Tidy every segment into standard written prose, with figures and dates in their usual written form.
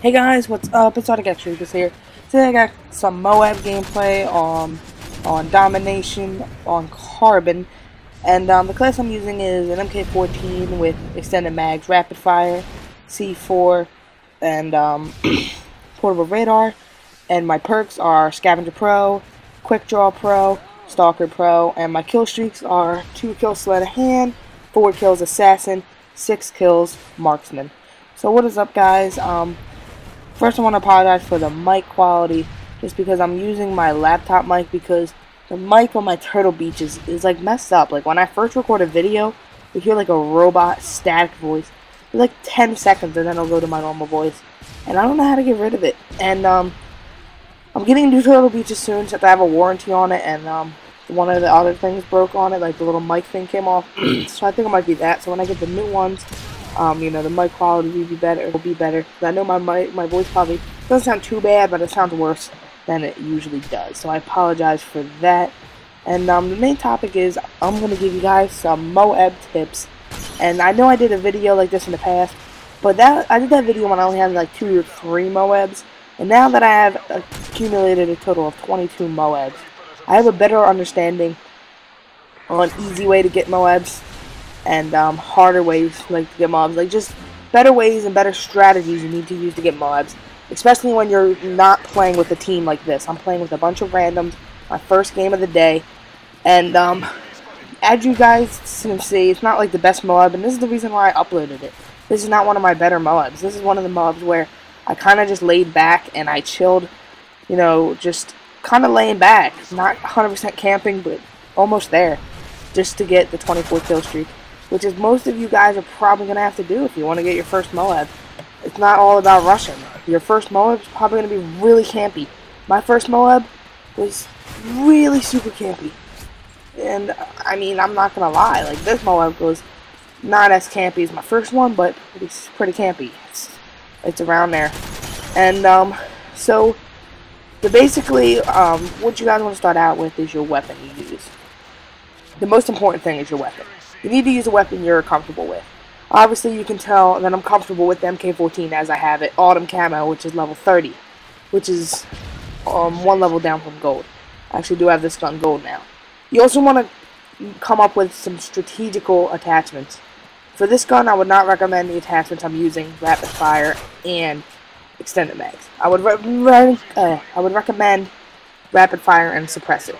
Hey guys, what's up? It's Lucas here. Today I got some MO.A.B gameplay on Domination, on Carbon, and the class I'm using is an MK14 with extended mags, rapid fire, C4, and portable radar. And my perks are Scavenger Pro, Quick Draw Pro, Stalker Pro, and my kill streaks are 2 kills sleight of hand, 4 kills assassin, 6 kills marksman. So what is up, guys? First, I want to apologize for the mic quality, just because I'm using my laptop mic, because the mic on my Turtle Beach is like messed up. Like when I first record a video, you hear like a robot static voice for like 10 seconds, and then it'll go to my normal voice, and I don't know how to get rid of it. And I'm getting new Turtle Beaches soon, since I have a warranty on it, and one of the other things broke on it, like the little mic thing came off. So I think it might be that. So when I get the new ones, you know, the mic quality will be better. I know my voice probably doesn't sound too bad, but it sounds worse than it usually does. So I apologize for that. And the main topic is I'm going to give you guys some MO.A.B tips. And I know I did a video like this in the past, but I did that video when I only had like 2 or 3 MO.A.Bs. And now that I have accumulated a total of 22 MO.A.Bs, I have a better understanding on easy way to get MO.A.Bs and harder ways like to get MO.A.Bs, like just better ways and better strategies you need to use to get MO.A.Bs, especially when you're not playing with a team like this. I'm playing with a bunch of randoms, my first game of the day, and as you guys can see, it's not like the best MO.A.B, and this is the reason why I uploaded it. This is not one of my better MO.A.Bs. This is one of the MO.A.Bs where I kind of just laid back and I chilled, you know, just kind of laying back, not 100% camping, but almost there, just to get the 24 kill streak, which is most of you guys are probably going to have to do if you want to get your first MO.A.B. It's not all about rushing. Your first MO.A.B is probably going to be really campy. My first MO.A.B was really super campy. And, I mean, I'm not going to lie. Like, this MO.A.B was not as campy as my first one, but it's pretty campy. It's around there. And, so, basically, what you guys want to start out with is your weapon you use. The most important thing is your weapon. You need to use a weapon you're comfortable with. Obviously, you can tell that I'm comfortable with the MK14 as I have it. Autumn Camo, which is level 30. Which is 1 level down from gold. I actually do have this gun gold now. You also want to come up with some strategical attachments. For this gun, I would not recommend the attachments I'm using, rapid fire and extended mags. I would recommend rapid fire and suppressor.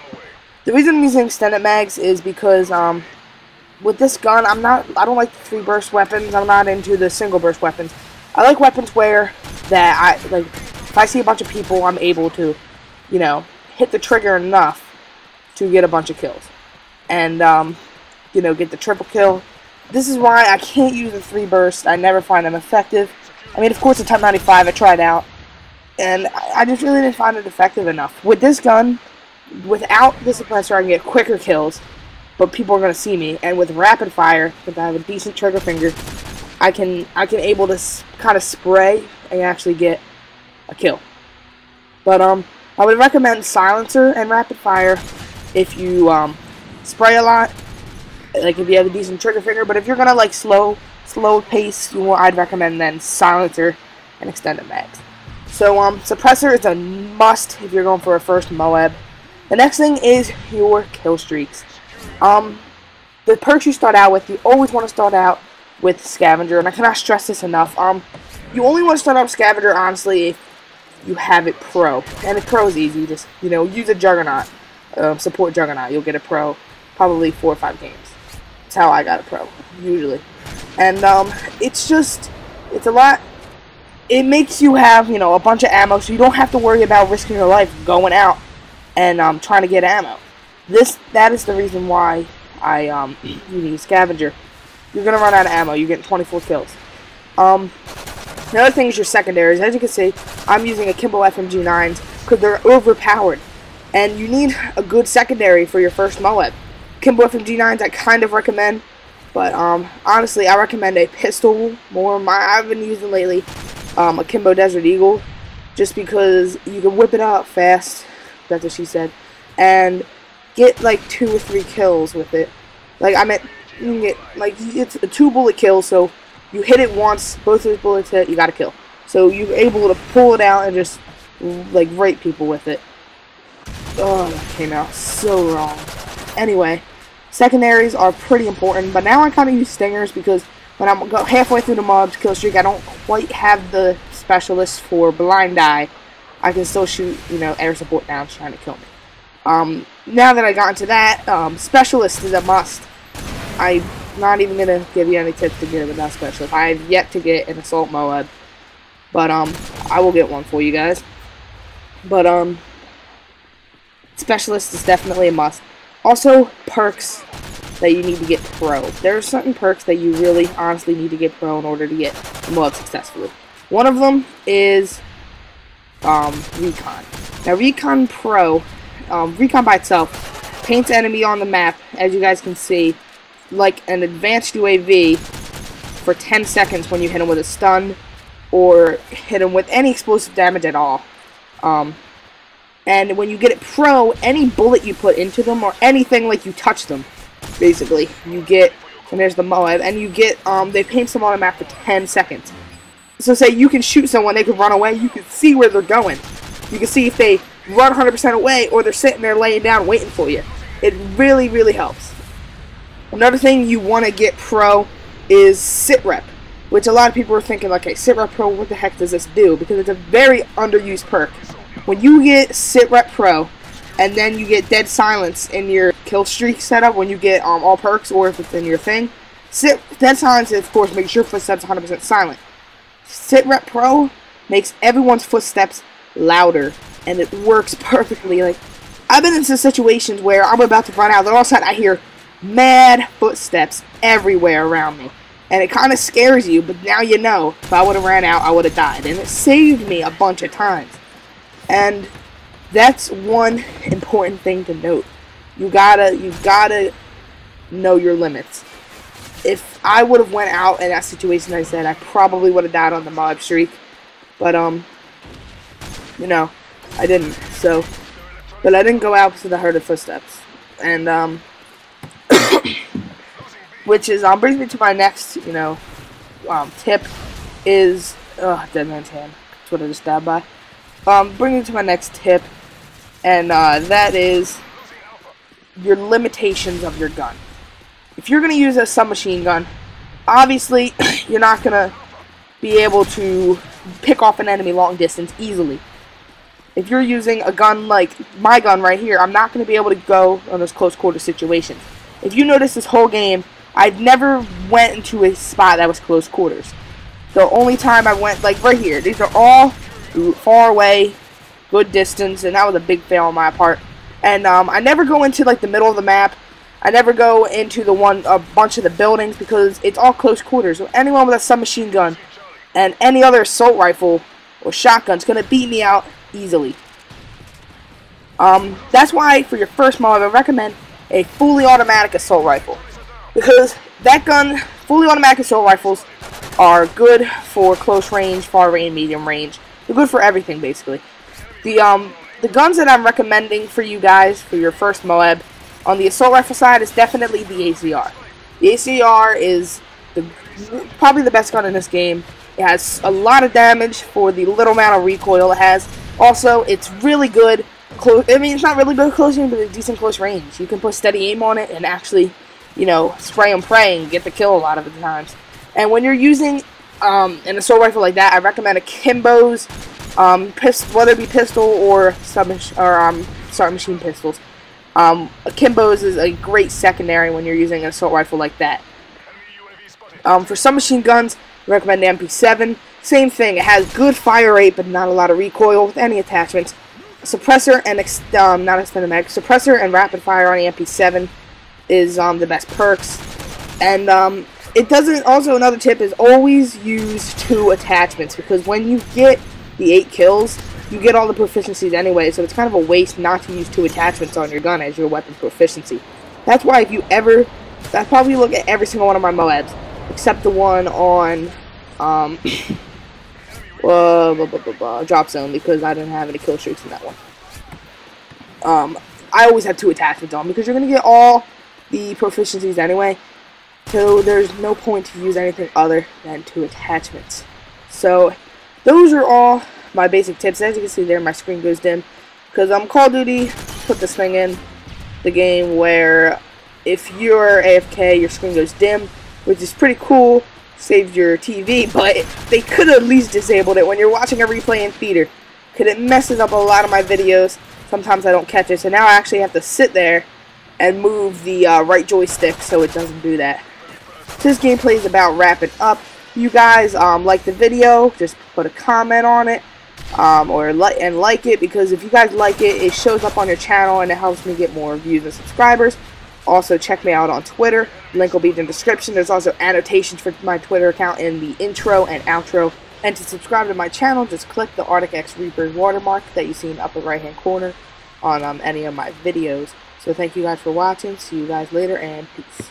The reason I'm using extended mags is because with this gun, I don't like the 3 burst weapons. I'm not into the single burst weapons. I like weapons where if I see a bunch of people, I'm able to, you know, hit the trigger enough to get a bunch of kills. And, you know, get the triple kill. This is why I can't use the 3 burst. I never find them effective. I mean, of course, the Type 95 I tried out, and I just really didn't find it effective enough. With this gun, without the suppressor, I can get quicker kills, but people are going to see me. And with rapid fire, if I have a decent trigger finger, I can able to kind of spray and actually get a kill. But I would recommend silencer and rapid fire if you spray a lot, like if you have a decent trigger finger. But if you're gonna like slow pace, I'd recommend then silencer and extended mags. So suppressor is a must if you're going for a first MO.A.B. The next thing is your kill streaks. The perks you start out with, you always want to start out with Scavenger, and I cannot stress this enough. You only want to start out with Scavenger, honestly, if you have it pro. And the pro is easy. Just, you know, use a Juggernaut, support Juggernaut. You'll get a pro probably 4 or 5 games. That's how I got a pro, usually. And it's a lot. It makes you have, you know, a bunch of ammo, so you don't have to worry about risking your life going out and trying to get ammo. That is the reason why you need Scavenger. You're gonna run out of ammo. You get 24 kills. The other thing is your secondaries. As you can see, I'm using a Kimbo FMG9s because they're overpowered, and you need a good secondary for your first MO.A.B. Kimbo FMG9s I kind of recommend, but honestly, I recommend a pistol more. I've been using lately a Kimbo Desert Eagle, just because you can whip it out fast. That's what she said, and get like 2 or 3 kills with it. Like I meant, you can get like it's a 2 bullet kill, so you hit it once, both of those bullets hit, you got to kill. so you're able to pull it out and just like rape people with it. Oh, that came out so wrong. Anyway, secondaries are pretty important, but now I kind of use stingers because when I'm halfway through the MO.A.B kill streak, I don't quite have the specialist for blind eye. I can still shoot, you know, air support down trying to kill me. Now that I got into that, specialist is a must. I'm not even gonna give you any tips to get it without specialist. I have yet to get an assault MO.A.B, but I will get one for you guys. But specialist is definitely a must. Also, perks that you need to get pro. There are certain perks that you really honestly need to get pro in order to get MO.A.B successfully. One of them is Recon. Now, Recon Pro, Recon by itself, paints enemy on the map, as you guys can see, like an advanced UAV for 10 seconds when you hit him with a stun or hit him with any explosive damage at all. And when you get it pro, any bullet you put into them or anything like you touch them, basically, you get, and there's the MO.A.B, and you get, they paint them on the map for 10 seconds. So say you can shoot someone, they can run away, you can see where they're going. You can see if they run 100% away or they're sitting there laying down waiting for you. It really, really helps. Another thing you want to get pro is sit rep, which a lot of people are thinking, okay, sit rep pro, what the heck does this do? Because it's a very underused perk. When you get sit rep pro, and then you get dead silence in your kill streak setup, when you get all perks, or if it's in your thing, dead silence, of course, makes your footsteps 100% silent. Sit rep pro makes everyone's footsteps louder, and it works perfectly. Like, I've been in some situations where I'm about to run out, and all of a sudden I hear mad footsteps everywhere around me. And it kind of scares you, but now you know, if I would have ran out, I would have died. And it saved me a bunch of times. And that's one important thing to note. You gotta know your limits. If I would have went out in that situation, I said I probably would have died on the MO.A.B streak. But, you know, I didn't. So, but I didn't go out because I heard the footsteps. And, which is, brings me to my next, you know, tip is, dead man's hand. That's what I just stabbed by. Bring me to my next tip, and that is your limitations of your gun. If you're going to use a submachine gun, obviously you're not going to be able to pick off an enemy long distance easily. If you're using a gun like my gun right here, I'm not going to be able to go on those close quarter situations. If you notice this whole game, I've never went into a spot that was close quarters. The only time I went, like right here, these are all far away, good distance, and that was a big fail on my part. And I never go into like the middle of the map. I never go into a bunch of the buildings because it's all close quarters. So anyone with a submachine gun and any other assault rifle or shotgun is gonna beat me out easily. That's why for your first MO.A.B, I recommend a fully automatic assault rifle, because that gun, fully automatic assault rifles, are good for close range, far range, medium range. They're good for everything, basically. The guns that I'm recommending for you guys for your first MO.A.B on the assault rifle side is definitely the ACR. The ACR is probably the best gun in this game. It has a lot of damage for the little amount of recoil it has. Also, it's really good close. I mean, it's not really good close range, but it's decent close range. You can put steady aim on it and actually, you know, spray and pray and get the kill a lot of the times. And when you're using an assault rifle like that, I recommend a Kimbo's, whether it be pistol or submachine pistols. A Kimbo's is a great secondary when you're using an assault rifle like that. For submachine guns, I recommend the MP7. Same thing, it has good fire rate, but not a lot of recoil with any attachments. Suppressor and not extended mag. Suppressor and rapid fire on the MP7 is the best perks. And it doesn't. Also, another tip is always use 2 attachments, because when you get the 8 kills, you get all the proficiencies anyway. So it's kind of a waste not to use 2 attachments on your gun as your weapon proficiency. That's why if you ever, I probably look at every single one of my MO.A.Bs except the one on drop zone, because I didn't have any kill streaks in that one. I always have 2 attachments on because you're gonna get all the proficiencies anyway. So there's no point to use anything other than 2 attachments. So those are all my basic tips. As you can see there, my screen goes dim because Call of Duty put this thing in the game where if you're AFK, your screen goes dim, which is pretty cool. Saves your TV, but they could have at least disabled it when you're watching a replay in theater, because it messes up a lot of my videos. Sometimes I don't catch it, so now I actually have to sit there and move the right joystick so it doesn't do that. So this gameplay is about wrapping up. You guys like the video, just put a comment on it, or like it, because if you guys like it, it shows up on your channel and it helps me get more views and subscribers. Also, check me out on Twitter. Link will be in the description. There's also annotations for my Twitter account in the intro and outro. And to subscribe to my channel, just click the Arctic X Reaper watermark that you see in the upper right hand corner on any of my videos. So thank you guys for watching. See you guys later, and peace.